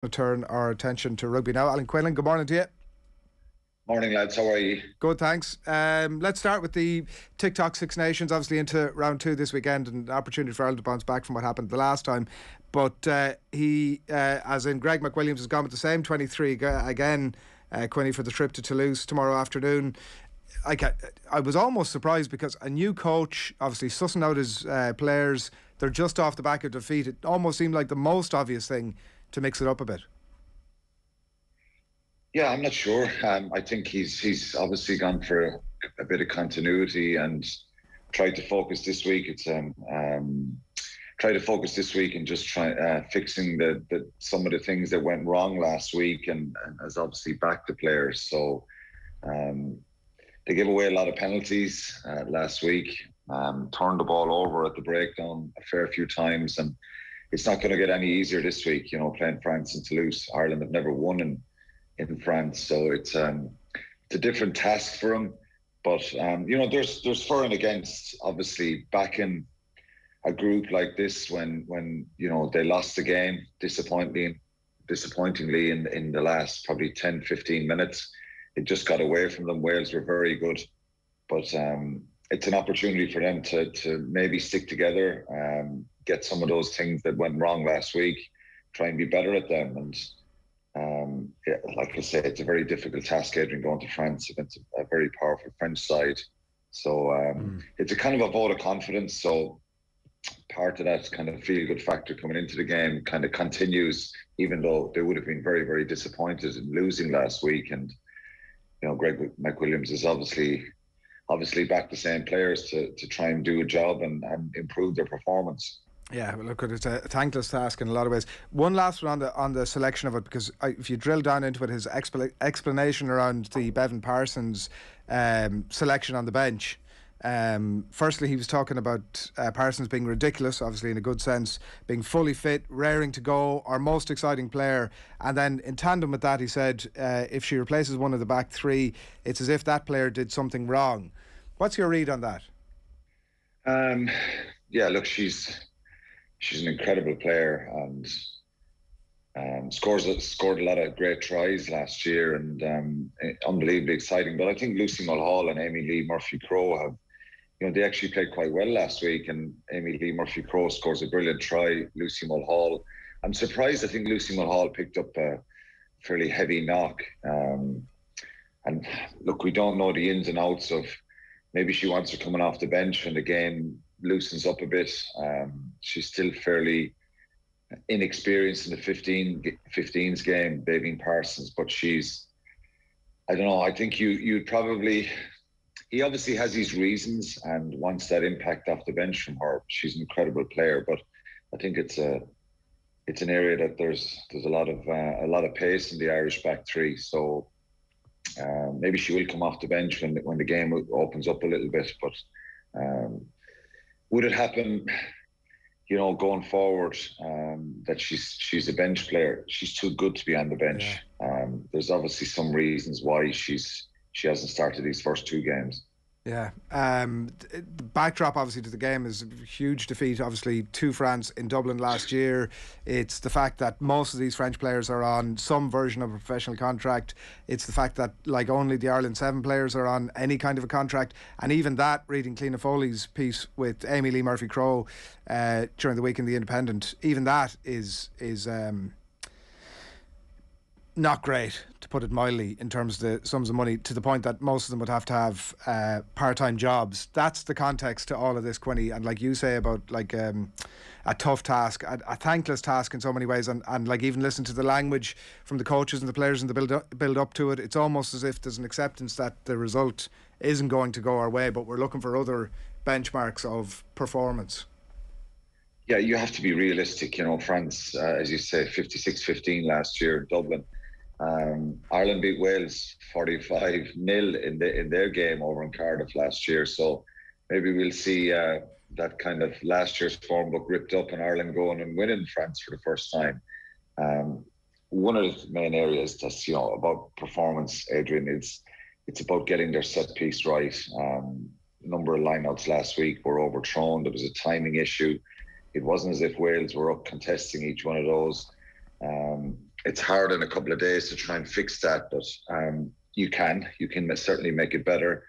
Turn our attention to rugby now. Alan Quinlan, good morning to you. Morning, lads. How are you? Good, thanks. Let's start with the TikTok Six Nations, obviously into round 2 this weekend, and an opportunity for Ireland to bounce back from what happened the last time. But he, as in Greg McWilliams, has gone with the same 23 again, Quinny, for the trip to Toulouse tomorrow afternoon. I was almost surprised because a new coach, obviously sussing out his players, they're just off the back of defeat. It almost seemed like the most obvious thing to mix it up a bit. Yeah, I'm not sure. I think he's obviously gone for a bit of continuity and tried to focus this week. It's try to focus this week and just try fixing the some of the things that went wrong last week, and has obviously backed the players. So they gave away a lot of penalties last week. Turned the ball over at the breakdown a fair few times, and it's not going to get any easier this week. You know, playing France and Toulouse. Ireland have never won in France, so it's a different task for them. But you know, there's for and against. Obviously, backing a group like this when you know they lost the game disappointingly in the last probably 10-15 minutes. It just got away from them. Wales were very good, but it's an opportunity for them to maybe stick together, get some of those things that went wrong last week, try and be better at them. And yeah, like I say, it's a very difficult task, Adrian, going to France against a very powerful French side. So it's a kind of a vote of confidence. So part of that kind of feel-good factor coming into the game kind of continues, even though they would have been very, very disappointed in losing last week. And you know, Greg McWilliams is obviously back the same players to try and do a job and improve their performance. Yeah, well, look, it's a thankless task in a lot of ways. One last one on the selection of it, because if you drill down into it, his explanation around the Bevan Parsons selection on the bench. Firstly, he was talking about Parsons being ridiculous, obviously in a good sense, being fully fit, raring to go, our most exciting player. And then in tandem with that, he said if she replaces one of the back three, it's as if that player did something wrong. What's your read on that? Yeah, look, she's an incredible player and scored a lot of great tries last year, and unbelievably exciting. But I think Lucy Mulhall and Amy Lee Murphy-Crowe have, you know, they actually played quite well last week, and Amy Lee Murphy-Crowe scores a brilliant try. Lucy Mulhall, I'm surprised. I think Lucy Mulhall picked up a fairly heavy knock. And look, we don't know the ins and outs of, maybe she wants her coming off the bench when the game loosens up a bit. She's still fairly inexperienced in the 15s game, Bevan Parsons, but I don't know, I think you'd probably, he obviously has his reasons and wants that impact off the bench from her. She's an incredible player, but I think it's an area that there's a lot of pace in the Irish back three. So maybe she will come off the bench when the game opens up a little bit. But would it happen, you know, going forward, that she's a bench player? She's too good to be on the bench. Yeah. There's obviously some reasons why she hasn't started these first two games. Yeah. The backdrop, obviously, to the game is a huge defeat, obviously, to France in Dublin last year. It's the fact that most of these French players are on some version of a professional contract. It's the fact that, like, only the Ireland 7 players are on any kind of a contract. And even that, reading Cliona Foley's piece with Amy Lee Murphy-Crowe during the week in The Independent, even that is not great, to put it mildly, in terms of the sums of money, to the point that most of them would have to have part-time jobs. That's the context to all of this, Quinny. And like you say about like a tough task, a thankless task in so many ways, and like even listen to the language from the coaches and the players and the build up to it. It's almost as if there's an acceptance that the result isn't going to go our way, but we're looking for other benchmarks of performance. Yeah, you have to be realistic. You know, France, as you say, 56-15 last year in Dublin. Ireland beat Wales 45-0 in their game over in Cardiff last year. So maybe we'll see that kind of last year's form book ripped up and Ireland going and winning France for the first time. One of the main areas that's, you know, about performance, Adrian, it's about getting their set piece right. A number of lineouts last week were overthrown. There was a timing issue. It wasn't as if Wales were up contesting each one of those. it's hard in a couple of days to try and fix that, but you can certainly make it better.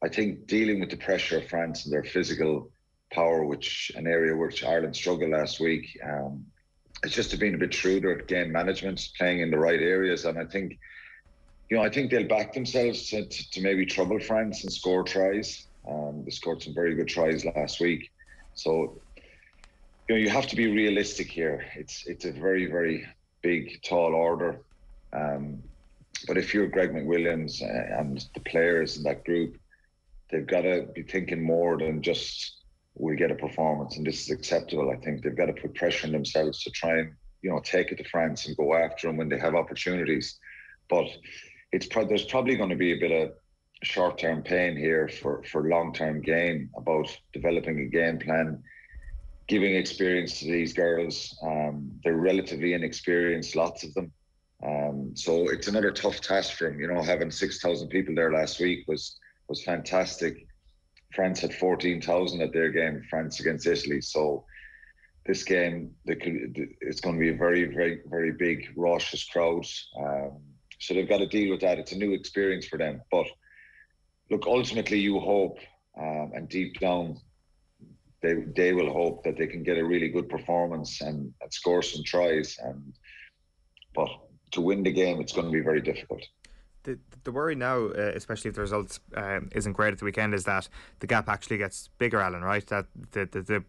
I think dealing with the pressure of France and their physical power, which an area which Ireland struggled last week, it's just been a bit shrewder at game management, playing in the right areas, and I think they'll back themselves to maybe trouble France and score tries. They scored some very good tries last week, so you have to be realistic here. It's a very, very big, tall order. But if you're Greg McWilliams and the players in that group, they've got to be thinking more than just we'll get a performance and this is acceptable. I think they've got to put pressure on themselves to try and take it to France and go after them when they have opportunities. But there's probably going to be a bit of short-term pain here for long-term gain about developing a game plan, giving experience to these girls. They're relatively inexperienced, lots of them. So it's another tough task for them. Having 6,000 people there last week was fantastic. France had 14,000 at their game, France against Italy. So this game, it's going to be a very, very, very big, raucous crowd. So they've got to deal with that. It's a new experience for them. But look, ultimately you hope, and deep down, they will hope that they can get a really good performance and score some tries. But to win the game, it's going to be very difficult. The worry now, especially if the results isn't great at the weekend, is that the gap actually gets bigger, Alan, right? That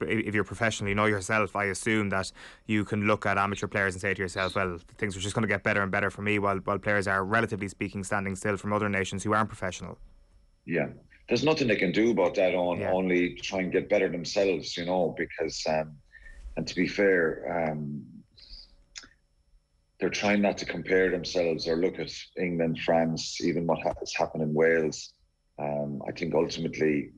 if you're professional, you know yourself, I assume that you can look at amateur players and say to yourself, well, things are just going to get better and better for me, while players are, relatively speaking, standing still from other nations who aren't professional. Yeah. There's nothing they can do about that, only try and get better themselves, because, and to be fair, they're trying not to compare themselves or look at England, France, even what has happened in Wales. I think ultimately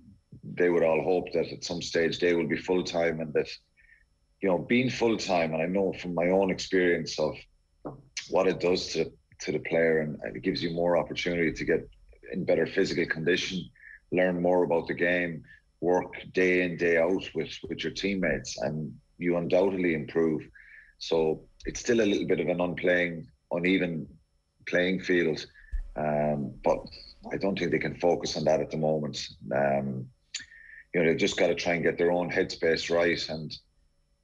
they would all hope that at some stage they will be full-time, and that, being full-time, and I know from my own experience of what it does to the player, and it gives you more opportunity to get in better physical condition, learn more about the game, work day in, day out with your teammates, and you undoubtedly improve. So it's still a little bit of an uneven playing field, but I don't think they can focus on that at the moment. They've just got to try and get their own headspace right. And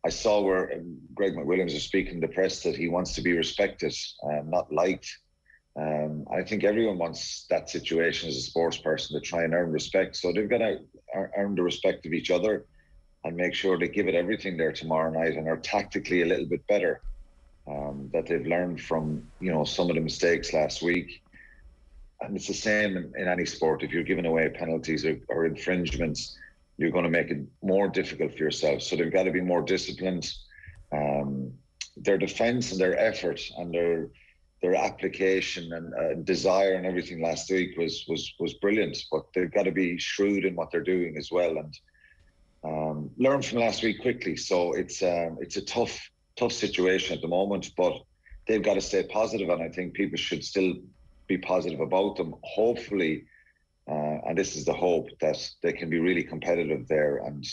I saw where Greg McWilliams was speaking to the press that he wants to be respected, not liked. I think everyone wants that situation as a sports person, to try and earn respect. So they've got to earn the respect of each other and make sure they give it everything there tomorrow night and are tactically a little bit better. That they've learned from, some of the mistakes last week. And it's the same in any sport. If you're giving away penalties or infringements, you're going to make it more difficult for yourself. So they've got to be more disciplined. Their defence and their effort and their application and desire and everything last week was brilliant. But they've got to be shrewd in what they're doing as well, and learn from last week quickly. So it's a tough situation at the moment, but they've got to stay positive, and I think people should still be positive about them. Hopefully, and this is the hope, that they can be really competitive there and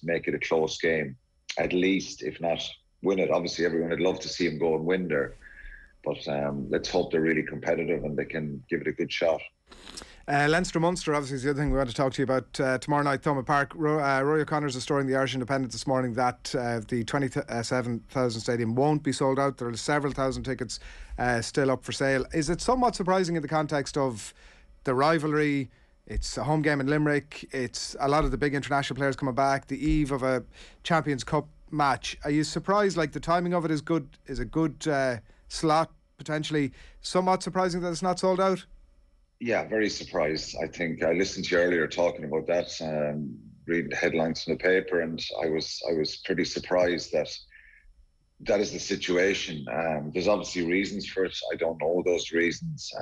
make it a close game, at least, if not win it. Obviously, everyone would love to see them go and win there, but let's hope they're really competitive and they can give it a good shot. Leinster-Munster obviously is the other thing we want to talk to you about tomorrow night, Thomond Park. Roy O'Connor's a story in the Irish Independent this morning that the 27,000 stadium won't be sold out. There are several thousand tickets still up for sale. Is it somewhat surprising in the context of the rivalry? It's a home game in Limerick. It's a lot of the big international players coming back, the eve of a Champions Cup match. Are you surprised, like, the timing of it is good? Is a good slot, potentially somewhat surprising that it's not sold out? Yeah, very surprised. I think I listened to you earlier talking about that, reading the headlines in the paper, and I was pretty surprised that is the situation. There's obviously reasons for it. I don't know those reasons.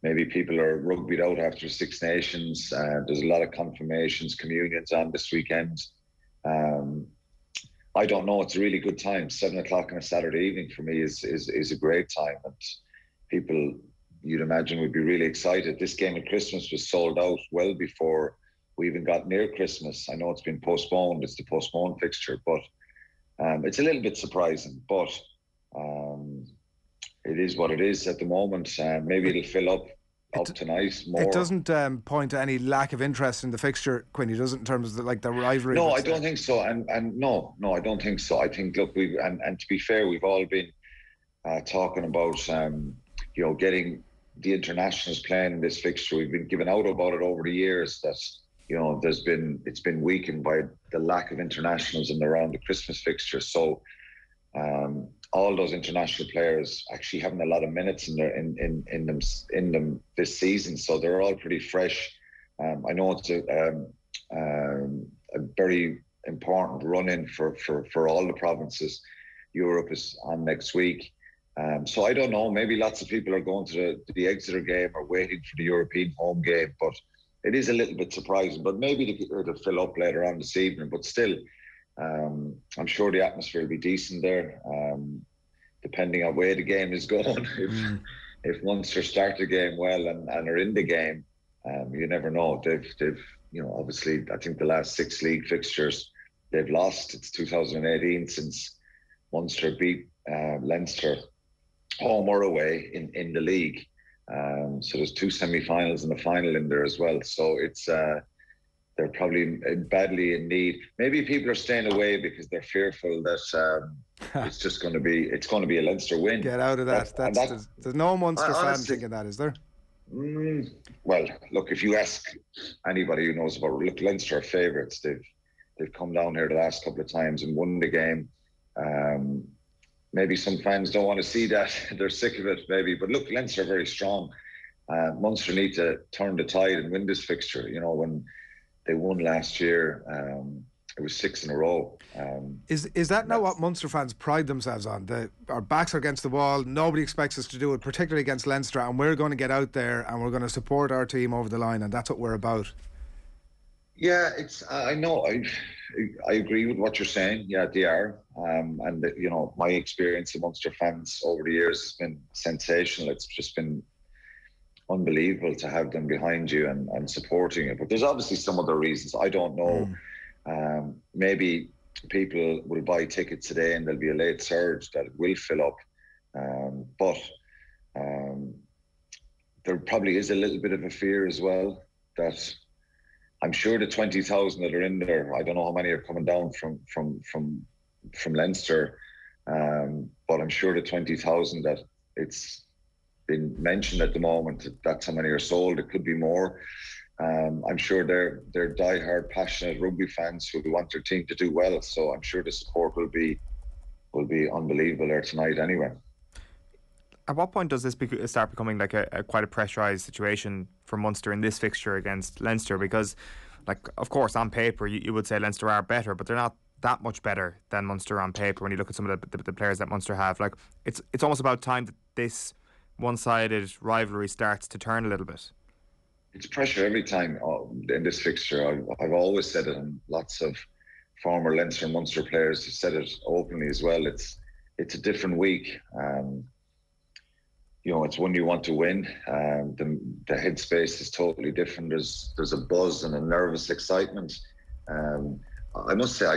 Maybe people are rugbyed out after Six Nations. There's a lot of confirmations, communions on this weekend. I don't know. It's a really good time. 7:00 on a Saturday evening for me is a great time, and people, you'd imagine, would be really excited. This game at Christmas was sold out well before we even got near Christmas. I know it's been postponed. It's the postponed fixture, but it's a little bit surprising. But it is what it is at the moment. Maybe it'll fill up tonight more. It doesn't point to any lack of interest in the fixture, Quinny, does it, in terms of the rivalry? No, I don't think so. And no, I don't think so. I think, look, and to be fair, we've all been talking about getting the internationals playing in this fixture. We've been giving out about it over the years that it's been weakened by the lack of internationals in around the Christmas fixture. So all those international players actually having a lot of minutes in them this season, so they're all pretty fresh. I know it's a very important run-in for all the provinces. Europe is on next week, so I don't know. Maybe lots of people are going to the Exeter game or waiting for the European home game, but it is a little bit surprising. But maybe it'll fill up later on this evening. But still, I'm sure the atmosphere will be decent there, depending on where the game is going. If Munster start the game well and are in the game, you never know. They've obviously, I think the last 6 league fixtures they've lost. It's 2018 since Munster beat Leinster home or away in the league. So there's 2 semi-finals and a final in there as well. So it's they're probably badly in need. Maybe people are staying away because they're fearful that it's going to be a Leinster win. Get out of that. There's no Munster fan thinking that, is there? Well, look, if you ask anybody who knows about it, look, Leinster are favourites. They've come down here the last couple of times and won the game. Maybe some fans don't want to see that. They're sick of it, maybe. But look, Leinster are very strong. Munster need to turn the tide and win this fixture. When they won last year, it was 6 in a row. Is that now what Munster fans pride themselves on? Our backs are against the wall. Nobody expects us to do it, particularly against Leinster, and we're going to get out there and we're going to support our team over the line, and that's what we're about. Yeah, I know. I agree with what you're saying. Yeah, they are. And my experience of Munster fans over the years has been sensational. It's just been unbelievable to have them behind you and supporting you. But there's obviously some other reasons. I don't know. Maybe people will buy tickets today and there'll be a late surge that will fill up. But there probably is a little bit of a fear as well that I'm sure the 20,000 that are in there, I don't know how many are coming down from Leinster, but I'm sure the 20,000 that it's been mentioned at the moment, that's how many are sold. It could be more. I'm sure they're diehard, passionate rugby fans who want their team to do well. So I'm sure the support will be unbelievable there tonight anyway. At what point does this start becoming like quite a pressurised situation for Munster in this fixture against Leinster? Because, of course, on paper you would say Leinster are better, but they're not that much better than Munster on paper when you look at some of the players that Munster have. It's almost about time that this one-sided rivalry starts to turn a little bit. It's pressure every time in this fixture. I've always said it, and lots of former Leinster and Munster players have said it openly as well. It's a different week. It's one you want to win. The headspace is totally different. There's a buzz and a nervous excitement. I must say,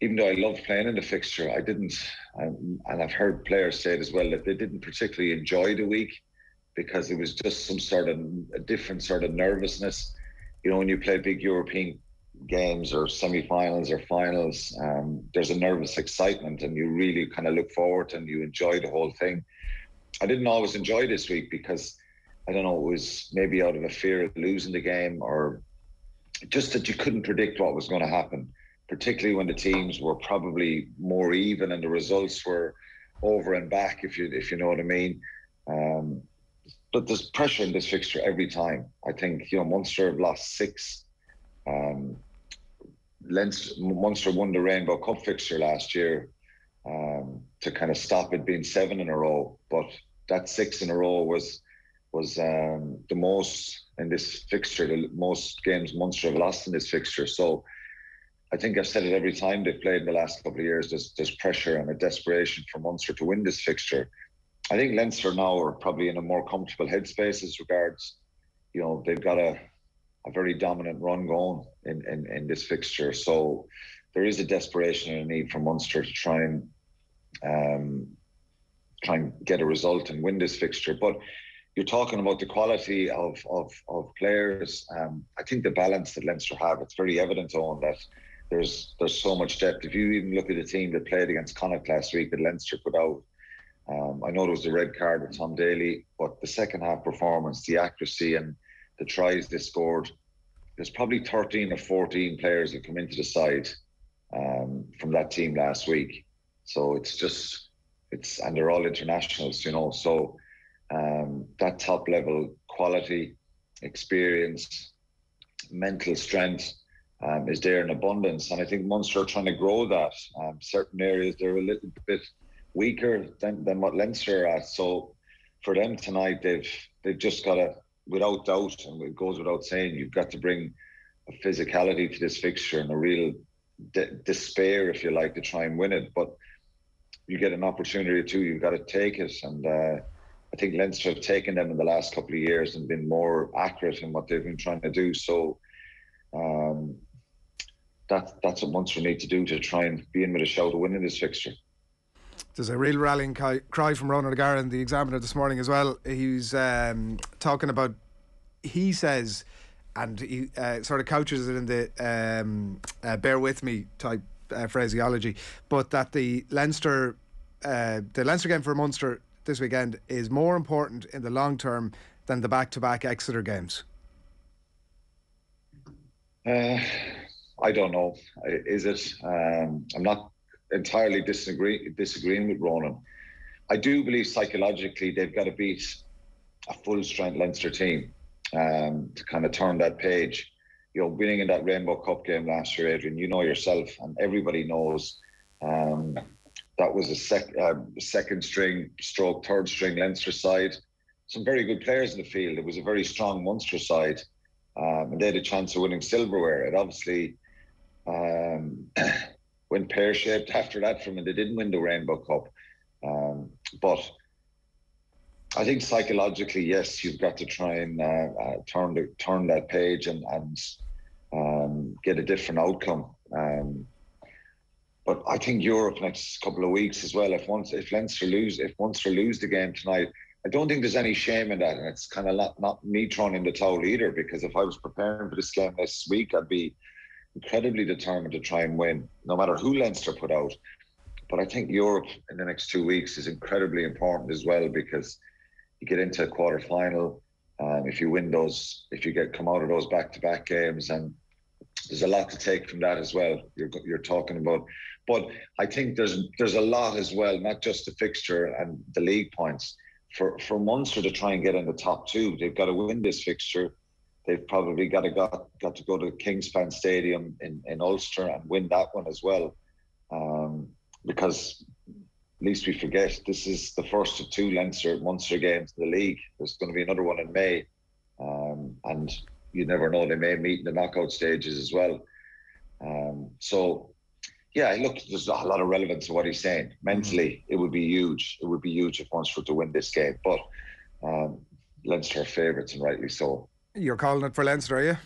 even though I love playing in the fixture, I didn't, and I've heard players say it as well, that they didn't particularly enjoy the week because it was just some sort of a different sort of nervousness. When you play big European games or semi-finals or finals, there's a nervous excitement and you really kind of look forward and you enjoy the whole thing. I didn't always enjoy this week because, I don't know, it was maybe out of a fear of losing the game or just that you couldn't predict what was going to happen, particularly when the teams were probably more even and the results were over and back, if you know what I mean. But there's pressure in this fixture every time. I think, Munster have lost 6. Munster won the Rainbow Cup fixture last year to kind of stop it being 7 in a row. But that 6 in a row was the most in this fixture, the most games Munster have lost in this fixture. So I think I've said it every time they've played in the last couple of years, there's pressure and a desperation for Munster to win this fixture. I think Leinster now are probably in a more comfortable headspace as regards, they've got a very dominant run going in this fixture. So there is a desperation and a need for Munster to try and try and get a result and win this fixture. But you're talking about the quality of players. I think the balance that Leinster have, it's very evident on that there's so much depth. If you even look at the team that played against Connacht last week that Leinster put out, I know there was a red card with Tom Daly, but the second half performance, the accuracy and the tries they scored, there's probably 13 or 14 players that come into the side from that team last week. So and they're all internationals, you know. So that top level quality, experience, mental strength is there in abundance. And I think Munster are trying to grow that. Certain areas they're a little bit weaker than what Leinster are at. So for them tonight, they've just got to, without doubt, and it goes without saying, you've got to bring a physicality to this fixture and a real despair, if you like, to try and win it. But you get an opportunity too, you've got to take it. And I think Leinster have taken them in the last couple of years and been more accurate in what they've been trying to do. So that's what Munster need to do to try and be in with a shout of winning this fixture. There's a real rallying cry from Ronan O'Gara in the Examiner this morning as well. He's talking about, he says, and he sort of couches it in the bear with me type phraseology, but that the Leinster game for Munster this weekend is more important in the long term than the back-to-back Exeter games. I don't know. Is it? I'm not entirely disagreeing with Ronan. I do believe psychologically they've got to beat a full-strength Leinster team to kind of turn that page. You know, winning in that Rainbow Cup game last year, Adrian, you know yourself, and everybody knows that was a second string stroke third string Leinster side. Some very good players in the field. It was a very strong Munster side, and they had a chance of winning silverware. It obviously went pear-shaped after that from, and they didn't win the Rainbow Cup. But I think psychologically, yes, you've got to try and turn that page and get a different outcome. But I think Europe next couple of weeks as well. If Munster lose the game tonight, I don't think there's any shame in that, and it's kind of not me throwing in the towel either. Because if I was preparing for this game this week, I'd be incredibly determined to try and win, no matter who Leinster put out. But I think Europe in the next 2 weeks is incredibly important as well, because you get into a quarter final. If you win those, if you come out of those back-to-back games, and there's a lot to take from that as well. You're talking about, but I think there's a lot as well, not just the fixture and the league points. For Munster to try and get in the top two, they've got to win this fixture. They've probably got to go to Kingspan Stadium in Ulster and win that one as well, because least we forget, this is the first of two Munster games in the league. There's going to be another one in May, and you never know, they may meet in the knockout stages as well. So yeah, look, there's a lot of relevance to what he's saying. Mentally, it would be huge. It would be huge if Munster to win this game, but Leinster are favourites, and rightly so. You're calling it for Leinster, are you?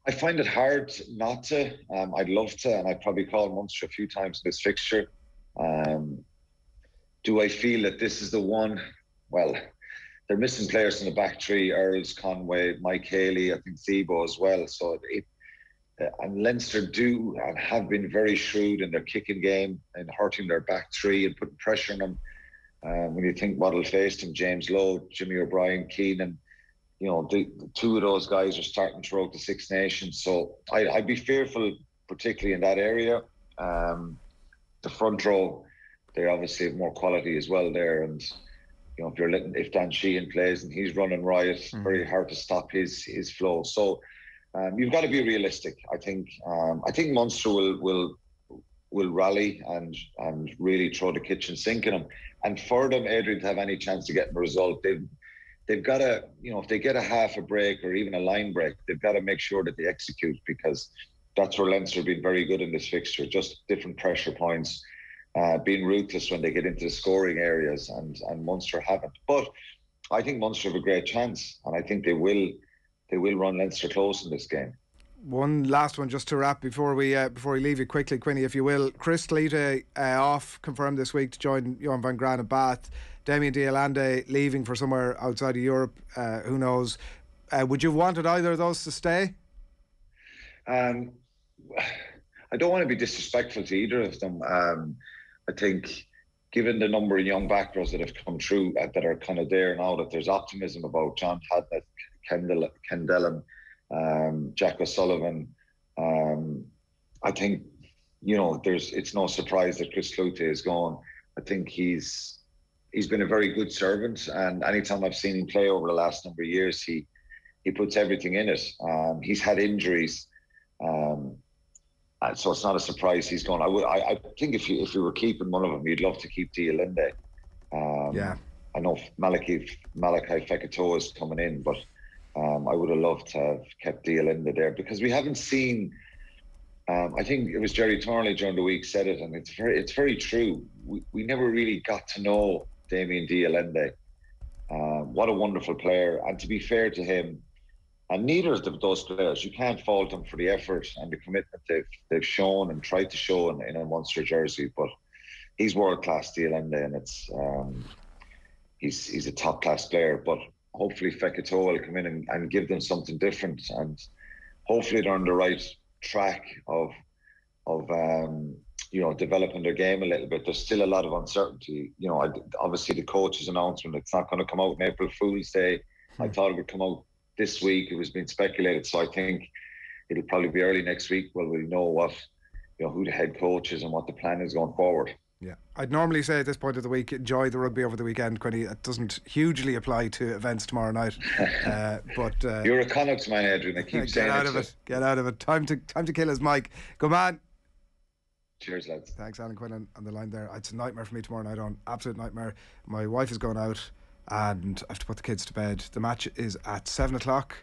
I find it hard not to. I'd love to, and I'd probably call Munster a few times in this fixture. Do I feel that this is the one? Well, they're missing players in the back three: Earls, Conway, Mike Haley, I think Thibault as well. So and Leinster do and have been very shrewd in their kicking game and hurting their back three and putting pressure on them. When you think Waddle faced him, James Lowe, Jimmy O'Brien, Keenan, you know, the two of those guys are starting throughout the Six Nations. So I'd be fearful, particularly in that area. The front row, they obviously have more quality as well there. And, you know, if Dan Sheehan plays and he's running riot, very hard to stop his flow. So you've got to be realistic. I think Munster will rally and really throw the kitchen sink in them. And for them, Adrian, to have any chance to get a result, they've got to, you know, if they get a half a break or even a line break, they've got to make sure that they execute, because that's where Leinster have been very good in this fixture. Just different pressure points, being ruthless when they get into the scoring areas, and Munster haven't. But I think Munster have a great chance, and I think they will run Leinster close in this game. One last one just to wrap before we leave you quickly, Quinny, if you will. Chris Cleete off, confirmed this week to join Johan van Graan at Bath. Damien Dialande leaving for somewhere outside of Europe. Who knows? Would you have wanted either of those to stay? I don't want to be disrespectful to either of them. I think, given the number of young back rows that have come through that are kind of there now, that there's optimism about John Hadnett, Ken Dillon, Jack O'Sullivan. I think, it's no surprise that Chris Cloete is gone. I think he's been a very good servant, and anytime I've seen him play over the last number of years, he puts everything in it. He's had injuries, so it's not a surprise he's gone. I think if you were keeping one of them, you'd love to keep Dialande. I know Malachi Fekitoa is coming in, but I would have loved to have kept Dialande there, because we haven't seen. I think it was Jerry Thornley during the week said it, and it's very true. We never really got to know Damien Dialande. What a wonderful player, and to be fair to him, and neither of those players, you can't fault them for the effort and the commitment they've shown and tried to show in a Munster jersey. But he's world class, Dialande, and it's he's a top class player. But hopefully Fekitoa will come in and give them something different, and hopefully they're on the right track of developing their game a little bit. There's still a lot of uncertainty. Obviously the coach's announcement, it's not going to come out on April Fool's Day. I thought it would come out this week. It was being speculated, so I think it'll probably be early next week where we'll know who the head coach is and what the plan is going forward. Yeah, I'd normally say at this point of the week, enjoy the rugby over the weekend, Quinny. It doesn't hugely apply to events tomorrow night. But you're a Connacht man, Adrian. I keep saying it. Get out of it. Time to kill his mic. Good man. Cheers, lads. Thanks, Alan Quinn on the line there. It's a nightmare for me tomorrow night on. Absolute nightmare. My wife is going out and I have to put the kids to bed. The match is at 7 o'clock.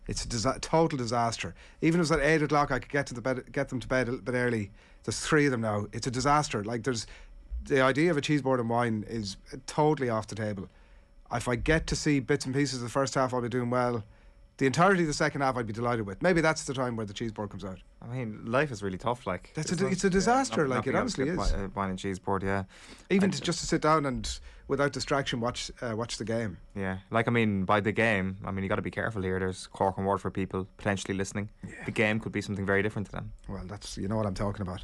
It's a total disaster. Even if it was at 8 o'clock, I could get them to bed a little bit early. There's 3 of them now. It's a disaster. The idea of a cheese board and wine is totally off the table. If I get to see bits and pieces of the first half, I'll be doing well. The entirety of the second half I'd be delighted with. Maybe that's the time where the cheese board comes out. I mean, life is really tough. It's a disaster. It honestly is. Wine and cheese board, yeah. Even just to sit down and without distraction watch the game. Yeah, by the game, you got to be careful here. There's Cork and Waterford people potentially listening. Yeah. The game could be something very different to them. Well, you know what I'm talking about.